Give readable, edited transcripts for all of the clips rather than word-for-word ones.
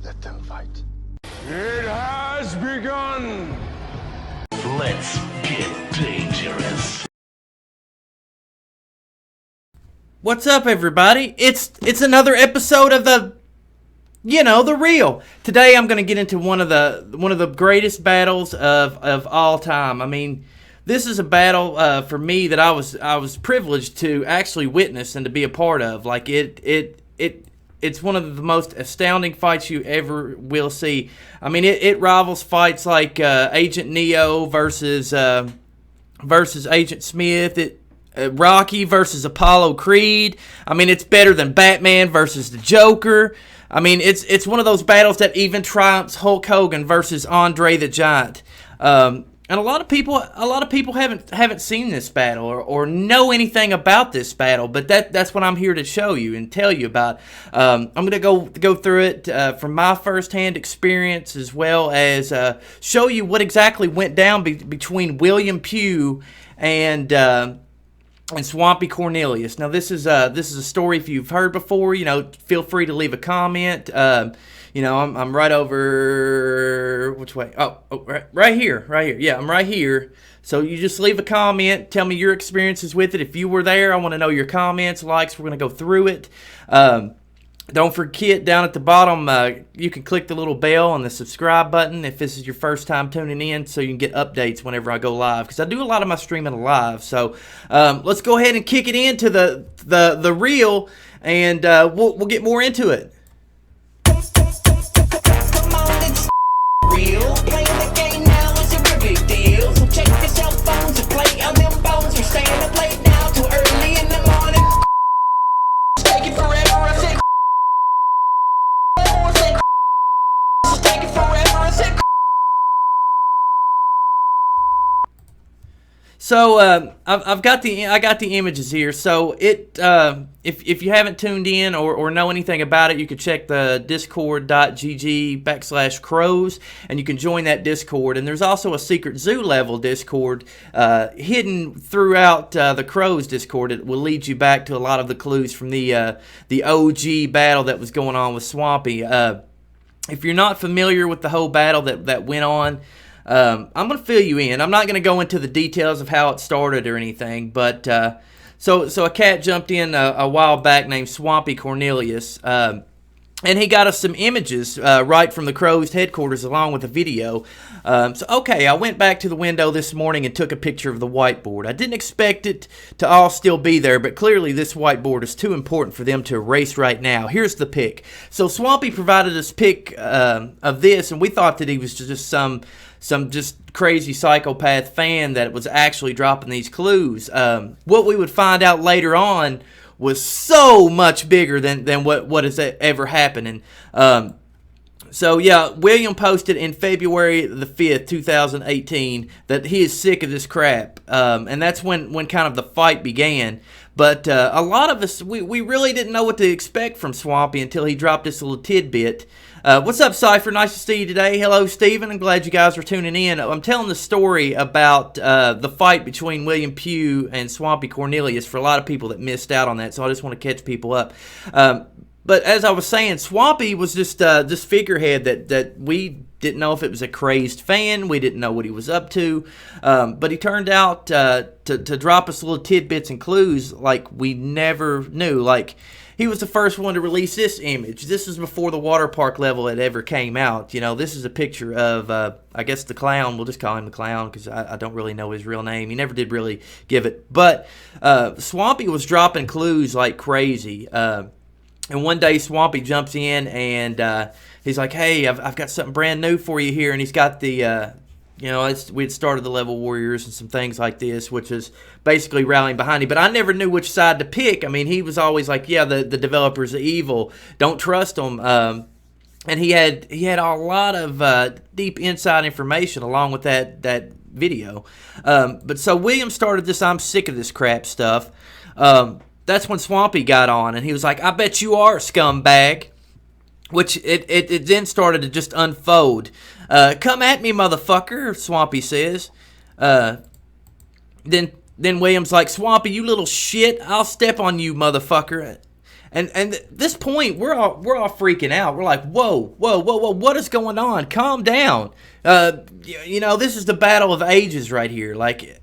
Let them fight. It has begun! Let's get dangerous. What's up, everybody? It's another episode of the real. Today I'm going to get into one of the greatest battles of all time. I mean, this is a battle for me that I was privileged to actually witness and to be a part of. Like it's one of the most astounding fights you ever will see. I mean, it rivals fights like Agent Neo versus Agent Smith. Rocky versus Apollo Creed. I mean, it's better than Batman versus the Joker. I mean, it's one of those battles that even triumphs Hulk Hogan versus Andre the Giant. And a lot of people haven't seen this battle or know anything about this battle, but that's what I'm here to show you and tell you about. I'm gonna go through it from my firsthand experience, as well as show you what exactly went down between William Pugh and Swampy Cornelius. Now, this is a story if you've heard before. Feel free to leave a comment. I'm right over which way? Right here. Yeah, I'm right here. So you just leave a comment. Tell me your experiences with it. If you were there, I want to know your comments, likes. We're gonna go through it. Don't forget, down at the bottom, you can click the little bell and the subscribe button if this is your first time tuning in, so you can get updates whenever I go live, because I do a lot of my streaming live. So let's go ahead and kick it into the reel, and we'll get more into it. Real. Playing the game now is a big deal. So check your cell phones and play on them bones. You're staying up late now too early in the morning. Take it forever, I said. Take it forever, I said. So I got the images here. So if you haven't tuned in or know anything about it, you can check the discord.gg/crows, and you can join that Discord. And there's also a secret zoo level Discord hidden throughout the Crows Discord. It will lead you back to a lot of the clues from the OG battle that was going on with Swampy. If you're not familiar with the whole battle that went on, I'm going to fill you in. I'm not going to go into the details of how it started or anything, but so a cat jumped in a while back named Swampy Cornelius, and he got us some images right from the Crows headquarters along with a video. I went back to the window this morning and took a picture of the whiteboard. I didn't expect it to all still be there, but clearly this whiteboard is too important for them to erase right now. Here's the pic. So Swampy provided us pic of this, and we thought that he was just some just crazy psychopath fan that was actually dropping these clues. What we would find out later on was so much bigger than what has ever happened. And William posted in February the 5th, 2018, that he is sick of this crap. And that's when kind of the fight began. But a lot of us, we really didn't know what to expect from Swampy until he dropped this little tidbit. What's up, Cypher? Nice to see you today. Hello, Steven. I'm glad you guys are tuning in. I'm telling the story about the fight between William Pugh and Swampy Cornelius for a lot of people that missed out on that, so I just want to catch people up. But as I was saying, Swampy was just this figurehead that we didn't know if it was a crazed fan. We didn't know what he was up to. But he turned out to drop us little tidbits and clues like we never knew. Like, he was the first one to release this image. This is before the water park level had ever came out. This is a picture of, I guess, the clown. We'll just call him the clown because I don't really know his real name. He never did really give it. But Swampy was dropping clues like crazy. And one day Swampy jumps in and he's like, hey, I've got something brand new for you here. And he's got the... we had started the Level Warriors and some things like this, which is basically rallying behind him. But I never knew which side to pick. I mean, he was always like, yeah, the developers are evil. Don't trust them. And he had a lot of deep inside information along with that video. But so William started this I'm sick of this crap stuff. That's when Swampy got on, and he was like, I bet you are a scumbag. Which it then started to just unfold. Come at me, motherfucker, Swampy says. Then William's like, Swampy, you little shit, I'll step on you, motherfucker. And at this point, we're all freaking out. We're like, whoa, what is going on? Calm down. This is the battle of ages right here. Like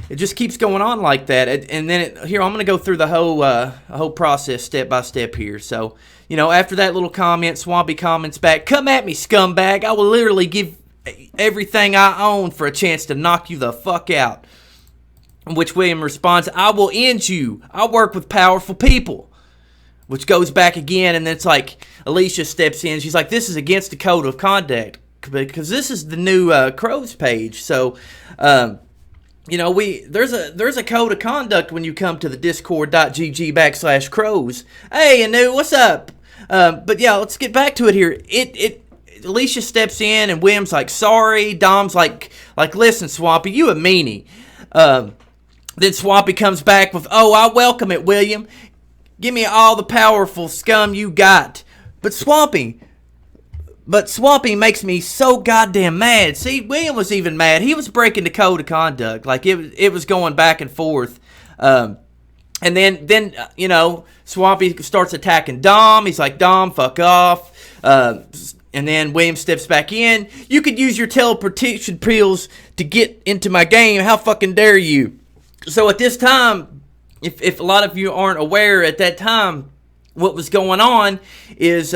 it just keeps going on like that. And then here, I'm going to go through the whole process step by step here. So, after that little comment, Swampy comments back, "Come at me, scumbag. I will literally give everything I own for a chance to knock you the fuck out." Which William responds, "I will end you. I work with powerful people." Which goes back again, and then it's like Alicia steps in. She's like, "This is against the code of conduct," because this is the new Crows page. So, there's a code of conduct when you come to the discord.gg/crows. Hey, Anu, what's up? But yeah, let's get back to it here. Alicia steps in, and William's like, "Sorry." Dom's like, "Listen, Swampy, you a meanie." Then Swampy comes back with, "Oh, I welcome it, William. Give me all the powerful scum you got." But Swampy makes me so goddamn mad. See, William was even mad. He was breaking the code of conduct. Like, it was going back and forth. And then Swampy starts attacking Dom. He's like, "Dom, fuck off." And then William steps back in. "You could use your teleportation pills to get into my game. How fucking dare you?" So at this time, if a lot of you aren't aware, at that time, what was going on is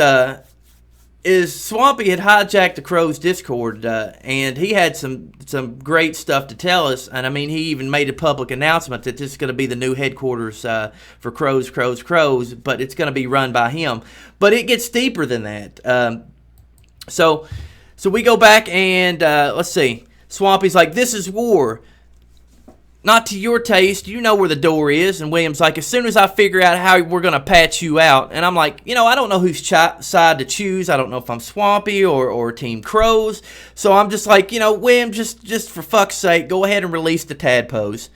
Swampy had hijacked the Crows Discord, and he had some great stuff to tell us. And I mean, he even made a public announcement that this is going to be the new headquarters for Crows, but it's going to be run by him. But it gets deeper than that. So we go back and let's see. Swampy's like, "This is war. Not to your taste. You know where the door is." And William's like, "As soon as I figure out how we're going to patch you out." And I'm like, I don't know whose side to choose. I don't know if I'm Swampy or Team Crows. So I'm just like, William, just for fuck's sake, go ahead and release the tadpoles.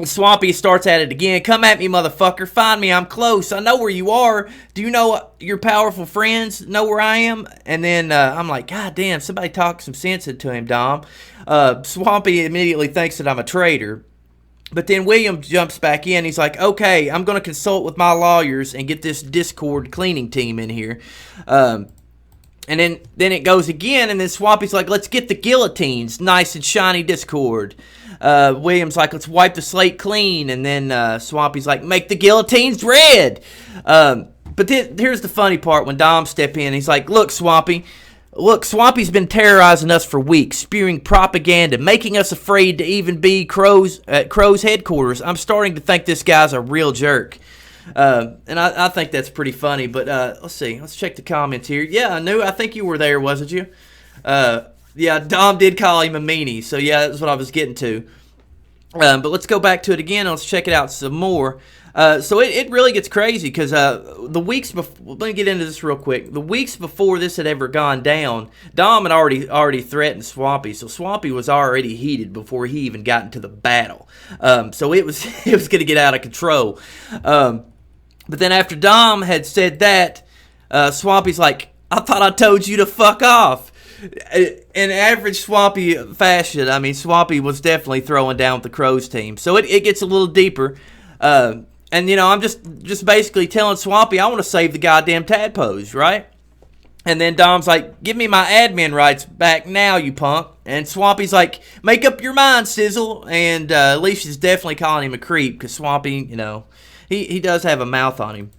Swampy starts at it again. "Come at me, motherfucker. Find me. I'm close. I know where you are. Do you know your powerful friends know where I am?" And then I'm like, "God damn, somebody talk some sense into him, Dom." Swampy immediately thinks that I'm a traitor. But then William jumps back in. He's like, "Okay, I'm going to consult with my lawyers and get this Discord cleaning team in here." And then it goes again, and then Swampy's like, "Let's get the guillotines. Nice and shiny Discord." William's like, "Let's wipe the slate clean." And then Swampy's like, "Make the guillotines red." But here's the funny part when Dom step in. He's like, Look, Swampy's been terrorizing us for weeks, spewing propaganda, making us afraid to even be at Crow's headquarters. I'm starting to think this guy's a real jerk." And I think that's pretty funny. But let's see. Let's check the comments here. Yeah, I think you were there, wasn't you? Yeah, Dom did call him a meanie. So yeah, that's what I was getting to. But let's go back to it again. And let's check it out some more. So it really gets crazy because the weeks before, let me get into this real quick. The weeks before this had ever gone down, Dom had already threatened Swampy. So Swampy was already heated before he even got into the battle. So it was going to get out of control. But then after Dom had said that, Swampy's like, "I thought I told you to fuck off." In average Swampy fashion, I mean, Swampy was definitely throwing down with the Crows team. So it gets a little deeper. And, I'm just basically telling Swampy I want to save the goddamn tadpoles, right? And then Dom's like, "Give me my admin rights back now, you punk." And Swampy's like, "Make up your mind, Sizzle." And Alicia's definitely calling him a creep because Swampy, he does have a mouth on him.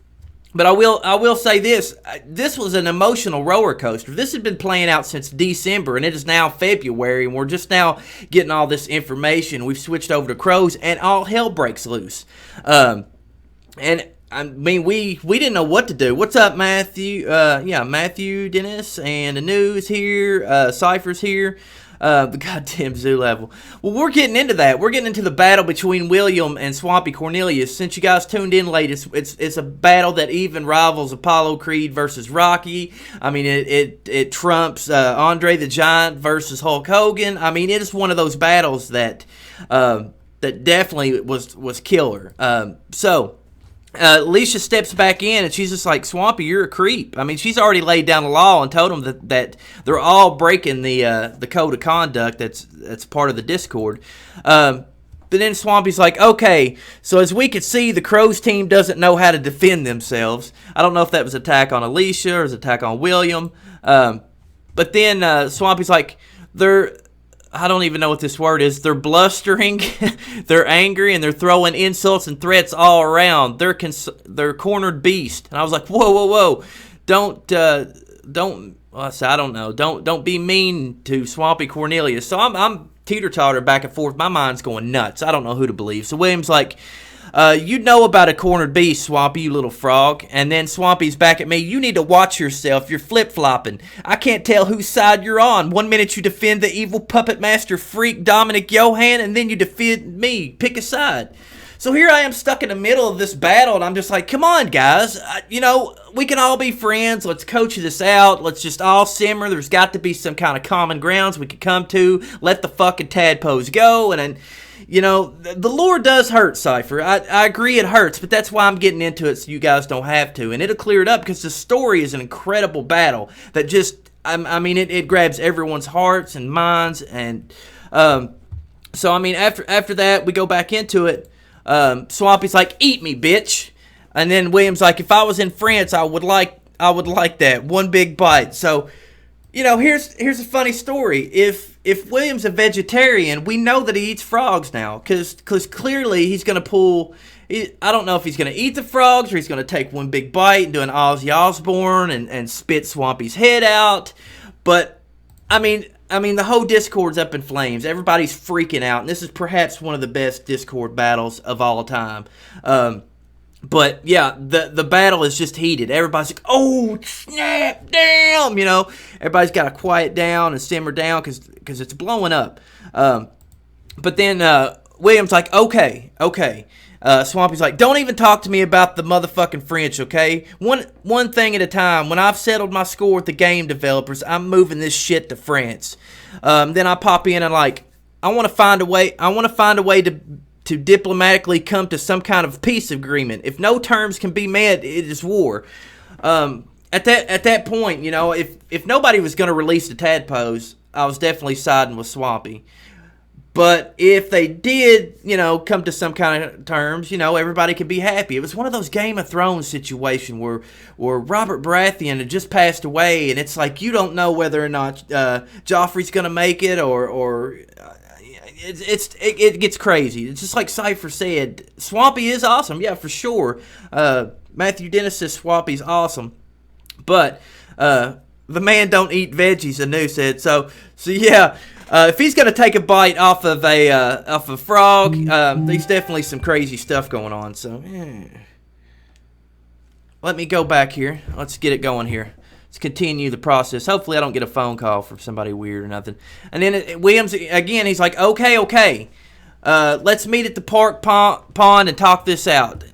But I will say this. This was an emotional roller coaster. This had been playing out since December, and it is now February, and we're just now getting all this information. We've switched over to Crows, and all hell breaks loose. And I mean, we didn't know what to do. What's up, Matthew? Matthew, Dennis, and Anu is here. Cypher's here. The goddamn zoo level. Well, we're getting into that. We're getting into the battle between William and Swampy Cornelius. Since you guys tuned in late, it's a battle that even rivals Apollo Creed versus Rocky. I mean, it trumps Andre the Giant versus Hulk Hogan. I mean, it is one of those battles that definitely was killer. Alicia steps back in, and she's just like, "Swampy, you're a creep." I mean, she's already laid down the law and told them that they're all breaking the code of conduct that's part of the Discord. And But then Swampy's like, okay, so as we could see, the Crows team doesn't know how to defend themselves. I don't know if that was attack on Alicia or was attack on William. But then Swampy's like, I don't even know what this word is. They're blustering, they're angry, and they're throwing insults and threats all around. They're cornered beast. And I was like, whoa. Don't be mean to Swampy Cornelius. So I'm teeter-totter back and forth. My mind's going nuts. I don't know who to believe. So William's like, you know about a cornered beast, Swampy, you little frog. And then Swampy's back at me. You need to watch yourself. You're flip-flopping. I can't tell whose side you're on. 1 minute you defend the evil puppet master freak Dominic Johan, and then you defend me. Pick a side. So here I am stuck in the middle of this battle, and I'm just like, come on, guys. We can all be friends. Let's coach this out. Let's just all simmer. There's got to be some kind of common grounds we could come to. Let the fucking tadpoles go. And then, the lore does hurt, Cypher. I agree it hurts, but that's why I'm getting into it so you guys don't have to. And it'll clear it up because the story is an incredible battle that just, it grabs everyone's hearts and minds. And so, after that, we go back into it. Swampy's like, eat me, bitch. And then William's like, if I was in France, I would like that. One big bite. So, here's a funny story. If William's a vegetarian, we know that he eats frogs now. Because clearly he's going to pull... I don't know if he's going to eat the frogs or he's going to take one big bite and do an Ozzy Osbourne and spit Swampy's head out. But, the whole Discord's up in flames. Everybody's freaking out. And this is perhaps one of the best Discord battles of all time. But, yeah, the battle is just heated. Everybody's like, oh, snap, damn, Everybody's got to quiet down and simmer down because it's blowing up. But then William's like, okay. Swampy's like, don't even talk to me about the motherfucking French, okay? One thing at a time. When I've settled my score with the game developers, I'm moving this shit to France. Then I pop in and I want to find a way to diplomatically come to some kind of peace agreement. If no terms can be met, it is war. At that point, if nobody was going to release the tadpoles, I was definitely siding with Swampy. But if they did, come to some kind of terms, everybody could be happy. It was one of those Game of Thrones situation where Robert Baratheon had just passed away, and it's like you don't know whether or not Joffrey's going to make it, or it gets crazy. It's just like Cypher said, Swampy is awesome, yeah, for sure. Matthew Dennis says Swampy's awesome, but the man don't eat veggies, Anu said. So yeah. If he's going to take a bite off of a frog, there's definitely some crazy stuff going on. So, let me go back here. Let's get it going here. Let's continue the process. Hopefully I don't get a phone call from somebody weird or nothing. And then Williams, again, he's like, okay. Let's meet at the park pond and talk this out.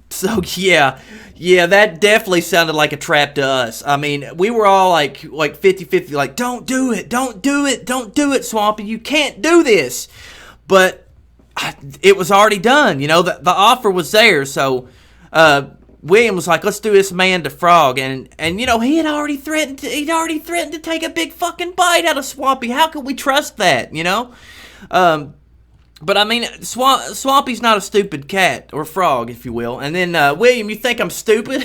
So, yeah, that definitely sounded like a trap to us. We were all like 50-50, like, don't do it, Swampy, you can't do this. But it was already done, the offer was there. So William was like, let's do this man to frog. And he had already threatened to take a big fucking bite out of Swampy. How could we trust that, But Swampy's not a stupid cat or frog, if you will. And then William, you think I'm stupid?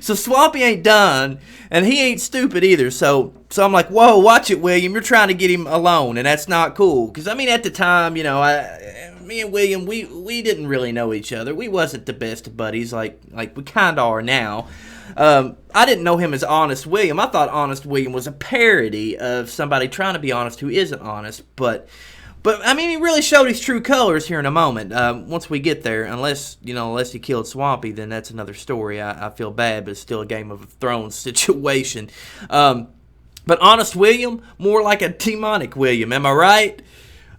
So Swampy ain't done, and he ain't stupid either. So I'm like, whoa, watch it, William. You're trying to get him alone, and that's not cool. Because at the time, me and William, we didn't really know each other. We wasn't the best of buddies, like we kind of are now. I didn't know him as Honest William. I thought Honest William was a parody of somebody trying to be honest who isn't honest, But he really showed his true colors here in a moment. Once we get there, unless he killed Swampy, then that's another story. I feel bad, but it's still a Game of Thrones situation. But Honest William, more like a demonic William. Am I right?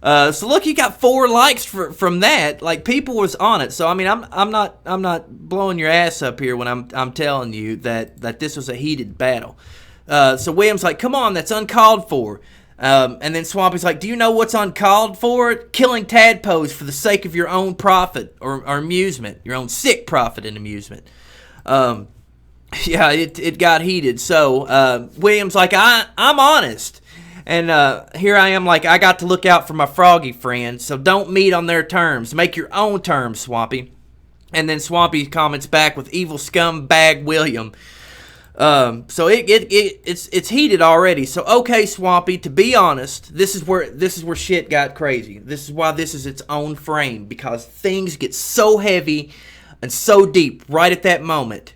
So look, you got 4 likes from that. Like, people was on it. So I'm not blowing your ass up here when I'm telling you that this was a heated battle. So William's like, come on, that's uncalled for. And then Swampy's like, do you know what's uncalled for? Killing tadpoles for the sake of your own profit or amusement. Your own sick profit and amusement. Yeah, it got heated. So William's like, I'm honest. And here I am, like, I got to look out for my froggy friends, so don't meet on their terms. Make your own terms, Swampy. And then Swampy comments back with evil scumbag William. So it's heated already. So okay, Swampy, to be honest, this is where shit got crazy. This is why this is its own frame, because things get so heavy and so deep right at that moment.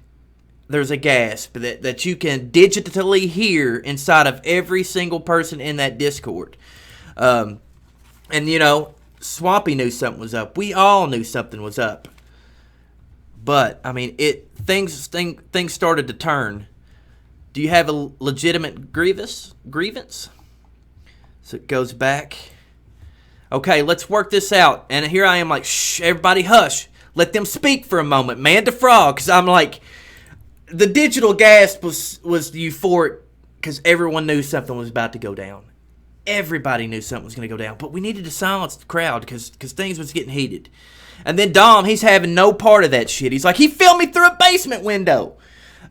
There's a gasp that you can digitally hear inside of every single person in that Discord. And, you know, Swampy knew something was up. We all knew something was up. But, I mean, things started to turn. Do you have a legitimate grievance? So it goes back. Okay, let's work this out. And here I am like, shh, everybody hush. Let them speak for a moment. Man to frog. Because I'm like... The digital gasp was euphoric because everyone knew something was about to go down. Everybody knew something was going to go down. But we needed to silence the crowd because things was getting heated. And then Dom, he's having no part of that shit. He's like, he filmed me through a basement window.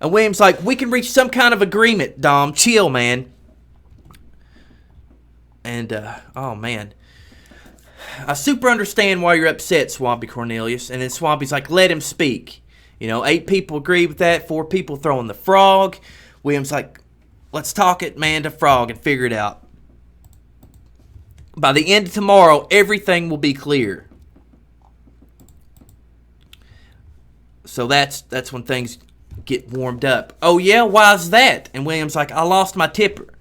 And William's like, we can reach some kind of agreement, Dom. Chill, man. And, oh, man. I super understand why you're upset, Swampy Cornelius. And then Swampy's like, let him speak. You know, 8 people agree with that, 4 people throwing the frog. William's like, let's talk it man to frog and figure it out. By the end of tomorrow, everything will be clear. So that's when things get warmed up. Oh yeah, why's that? And William's like, I lost my tipper.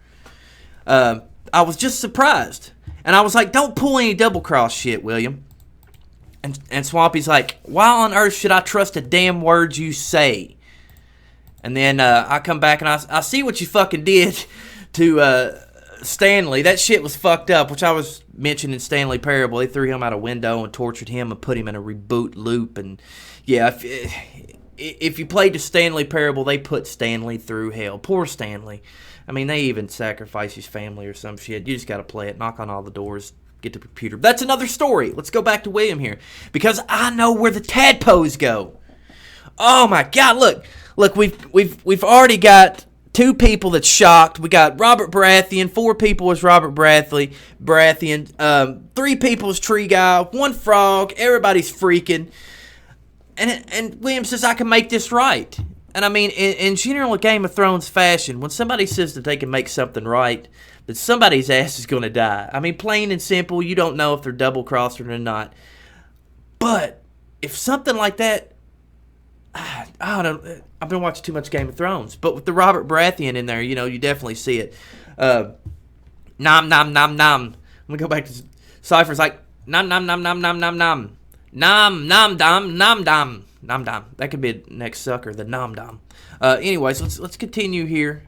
I was just surprised. And I was like, don't pull any double cross shit, William. And Swampy's like, why on earth should I trust a damn word you say? And then I come back and I see what you fucking did to Stanley. That shit was fucked up, which I was mentioning in Stanley Parable. They threw him out a window and tortured him and put him in a reboot loop. And yeah, if you played the Stanley Parable, they put Stanley through hell. Poor Stanley. I mean, they even sacrificed his family or some shit. You just got to play it. Knock on all the doors. Get the computer. That's another story. Let's go back to William here. Because I know where the tadpoles go. Oh my God, look, we've already got 2 people that's shocked. We got Robert Baratheon, 4 people is Robert Baratheon, 3 people is Tree Guy, 1 frog, everybody's freaking. And William says, I can make this right. And I mean, in general Game of Thrones fashion, when somebody says that they can make something right, that somebody's ass is going to die. I mean, plain and simple, you don't know if they're double-crossing or not. But if something like that, I don't know, I've been watching too much Game of Thrones. But with the Robert Baratheon in there, you know, you definitely see it. Nom, nom, nom, nom. Let me go back to Cypher's like, nom, nom, nom, nom, nom, nom, nom. Nom, nom, dom, nom, dom. Nom, dom. That could be next sucker, the nom, dom. Anyways, let's continue here.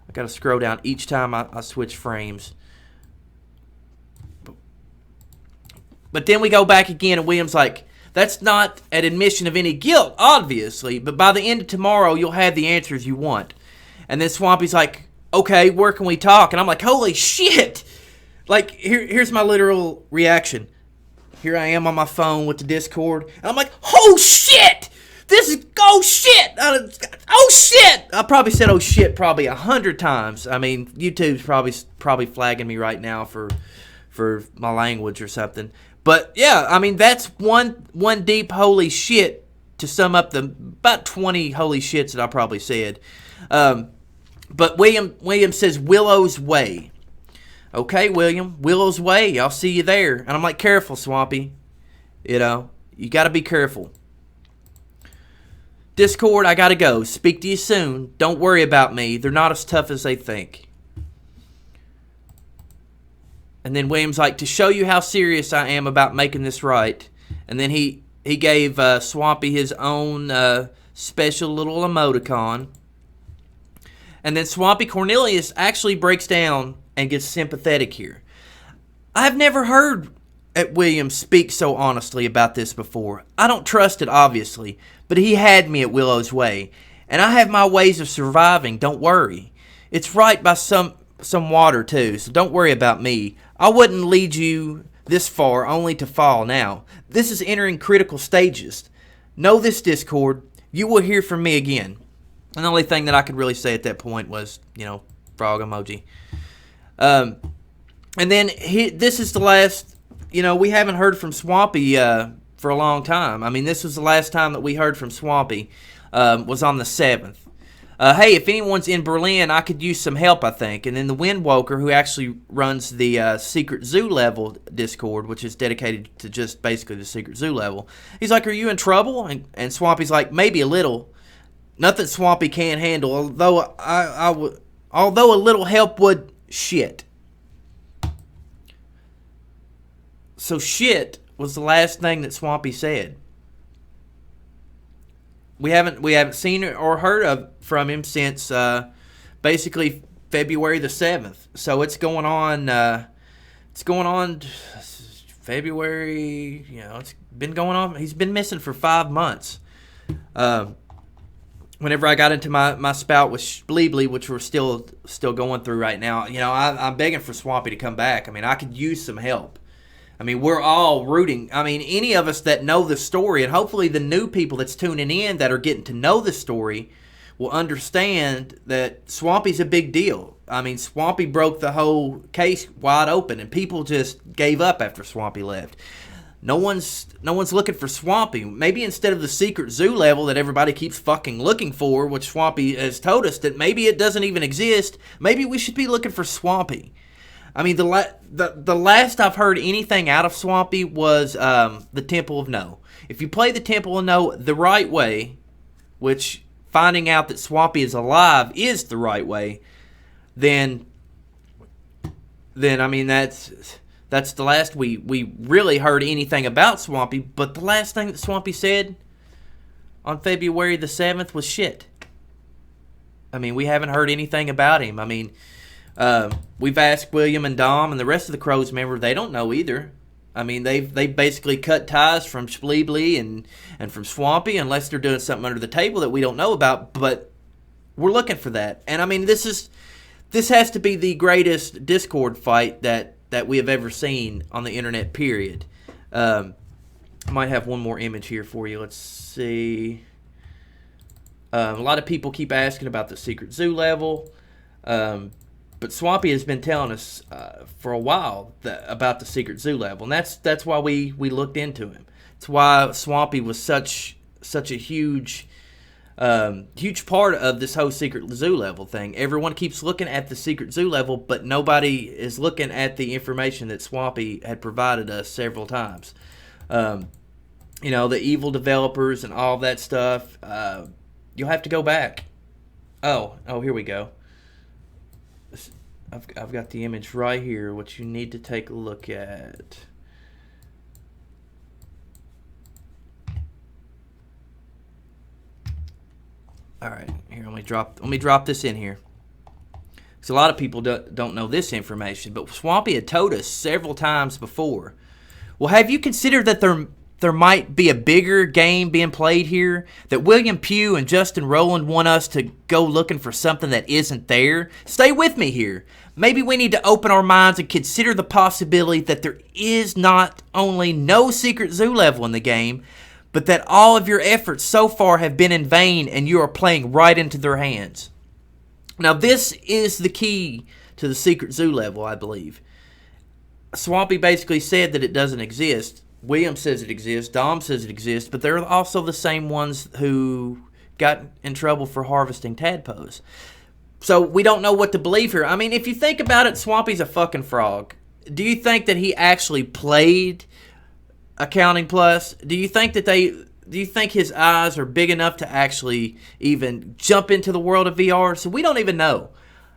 I got to scroll down each time I switch frames. But then we go back again, and William's like, that's not an admission of any guilt, obviously, but by the end of tomorrow, you'll have the answers you want. And then Swampy's like, okay, where can we talk? And I'm like, holy shit! Like, here's my literal reaction. Here I am on my phone with the Discord, and I'm like, oh shit! This is, oh shit! Oh shit! I probably said oh shit probably 100 times. I mean, YouTube's probably flagging me right now for my language or something. But yeah, I mean, that's one deep holy shit to sum up the about 20 holy shits that I probably said. But William says Willow's Way. Okay, William, Willow's Way. I'll see you there. And I'm like, careful, Swampy. You know, you got to be careful. Discord, I gotta go. Speak to you soon. Don't worry about me. They're not as tough as they think. And then William's like, to show you how serious I am about making this right. And then he gave Swampy his own special little emoticon. And then Swampy Cornelius actually breaks down and gets sympathetic here. I've never heard William speak so honestly about this before. I don't trust it, obviously, but he had me at Willow's Way, and I have my ways of surviving, don't worry. It's right by some water, too, so don't worry about me. I wouldn't lead you this far only to fall now. This is entering critical stages. Know this, Discord. You will hear from me again. And the only thing that I could really say at that point was, you know, frog emoji. And then this is the last, we haven't heard from Swampy for a long time. I mean, this was the last time that we heard from Swampy, was on the 7th. Hey, if anyone's in Berlin, I could use some help, I think. And then the Windwalker, who actually runs the Secret Zoo level Discord, which is dedicated to just basically the Secret Zoo level, he's like, are you in trouble? And Swampy's like, maybe a little. Nothing Swampy can't handle, although a little help would shit. So shit was the last thing that Swampy said. We haven't seen or heard from him since basically February the 7th. So it's going on February. It's been going on. He's been missing for 5 months. Whenever I got into my spout with Bleebly, which we're still going through right now, I'm begging for Swampy to come back. I mean, I could use some help. I mean, we're all rooting. I mean, any of us that know the story, and hopefully the new people that's tuning in that are getting to know the story will understand that Swampy's a big deal. I mean, Swampy broke the whole case wide open, and people just gave up after Swampy left. No one's looking for Swampy. Maybe instead of the Secret Zoo level that everybody keeps fucking looking for, which Swampy has told us that maybe it doesn't even exist, maybe we should be looking for Swampy. I mean, the last I've heard anything out of Swampy was the Temple of No. If you play the Temple of No the right way, which finding out that Swampy is alive is the right way, then I mean that's the last we really heard anything about Swampy. But the last thing that Swampy said on February the 7th was shit. I mean, we haven't heard anything about him. I mean, we've asked William and Dom and the rest of the Crows member. They don't know either. I mean, they basically cut ties from Spleebly and from Swampy unless they're doing something under the table that we don't know about. But we're looking for that. And I mean, this has to be the greatest Discord fight that we have ever seen on the internet, period. I might have one more image here for you. Let's see. A lot of people keep asking about the Secret Zoo level. But Swampy has been telling us for a while about the Secret Zoo level, and that's why we looked into him. It's why Swampy was such a huge part of this whole Secret Zoo level thing. Everyone keeps looking at the Secret Zoo level, but nobody is looking at the information that Swampy had provided us several times. The evil developers and all that stuff. You'll have to go back. Oh, here we go. I've got the image right here, what you need to take a look at. All right, here, let me drop this in here. Because a lot of people don't know this information, but Swampy had told us several times before. Well, have you considered that there might be a bigger game being played here? That William Pugh and Justin Rowland want us to go looking for something that isn't there? Stay with me here. Maybe we need to open our minds and consider the possibility that there is not only no Secret Zoo level in the game, but that all of your efforts so far have been in vain and you are playing right into their hands. Now, this is the key to the Secret Zoo level, I believe. Swampy basically said that it doesn't exist. William says it exists. Dom says it exists. But they're also the same ones who got in trouble for harvesting tadpoles. So we don't know what to believe here. I mean, if you think about it, Swampy's a fucking frog. Do you think that he actually played Accounting Plus? Do you think his eyes are big enough to actually even jump into the world of VR? So we don't even know.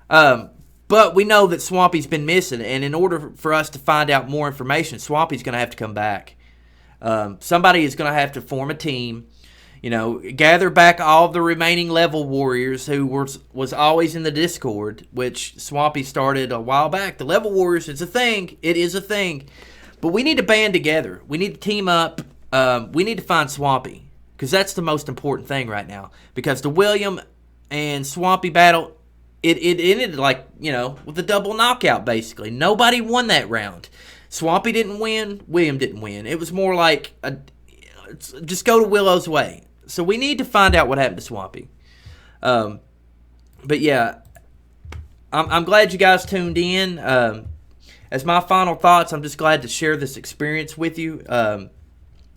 But we know that Swampy's been missing, and in order for us to find out more information, Swampy's going to have to come back. Somebody is going to have to form a team, gather back all the remaining level warriors who was always in the Discord, which Swampy started a while back. The level warriors, it's a thing. It is a thing. But we need to band together. We need to team up. We need to find Swampy, because that's the most important thing right now. Because the William and Swampy battle, it ended with a double knockout, basically. Nobody won that round. Swampy didn't win. William didn't win. It was more like, just go to Willow's way. So we need to find out what happened to Swampy. But yeah, I'm glad you guys tuned in. as my final thoughts, I'm just glad to share this experience with you.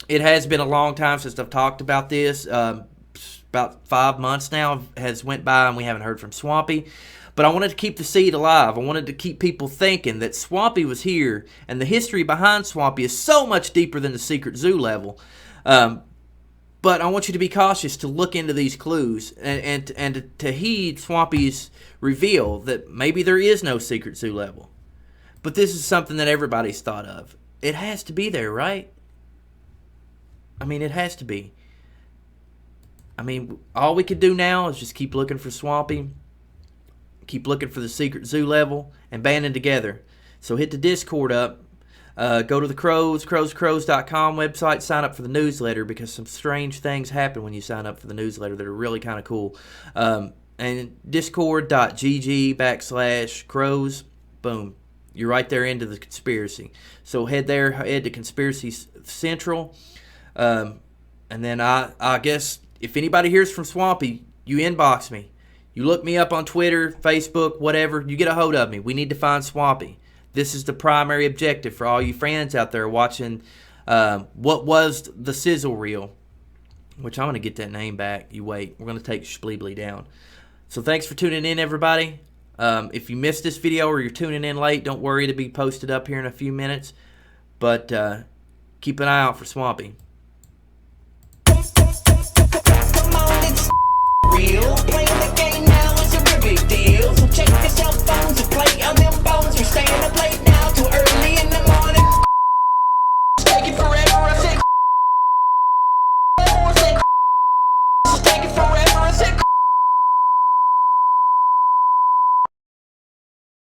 It has been a long time since I've talked about this. About 5 months now has went by and we haven't heard from Swampy. But I wanted to keep the seed alive. I wanted to keep people thinking that Swampy was here, and the history behind Swampy is so much deeper than the secret zoo level. But I want you to be cautious to look into these clues and to heed Swampy's reveal that maybe there is no secret zoo level. But this is something that everybody's thought of. It has to be there, right? I mean, it has to be. I mean, all we could do now is just keep looking for Swampy, keep looking for the secret zoo level, and banding together. So hit the Discord up. Go to the crowscrows.com website, sign up for the newsletter, because some strange things happen when you sign up for the newsletter that are really kind of cool. And discord.gg/crows, boom, you're right there into the conspiracy. So head to Conspiracy Central. And then I guess if anybody hears from Swampy, you inbox me. You look me up on Twitter, Facebook, whatever. You get a hold of me. We need to find Swampy. This is the primary objective for all you fans out there watching what was the sizzle reel, which I'm going to get that name back. You wait. We're going to take Spleebly down. So thanks for tuning in, everybody. If you missed this video or you're tuning in late, don't worry, it'll be posted up here in a few minutes. But keep an eye out for Swampy. Real. Playing the game now is a real big deal. So check your cell phones and play on them bones. We're staying up late now.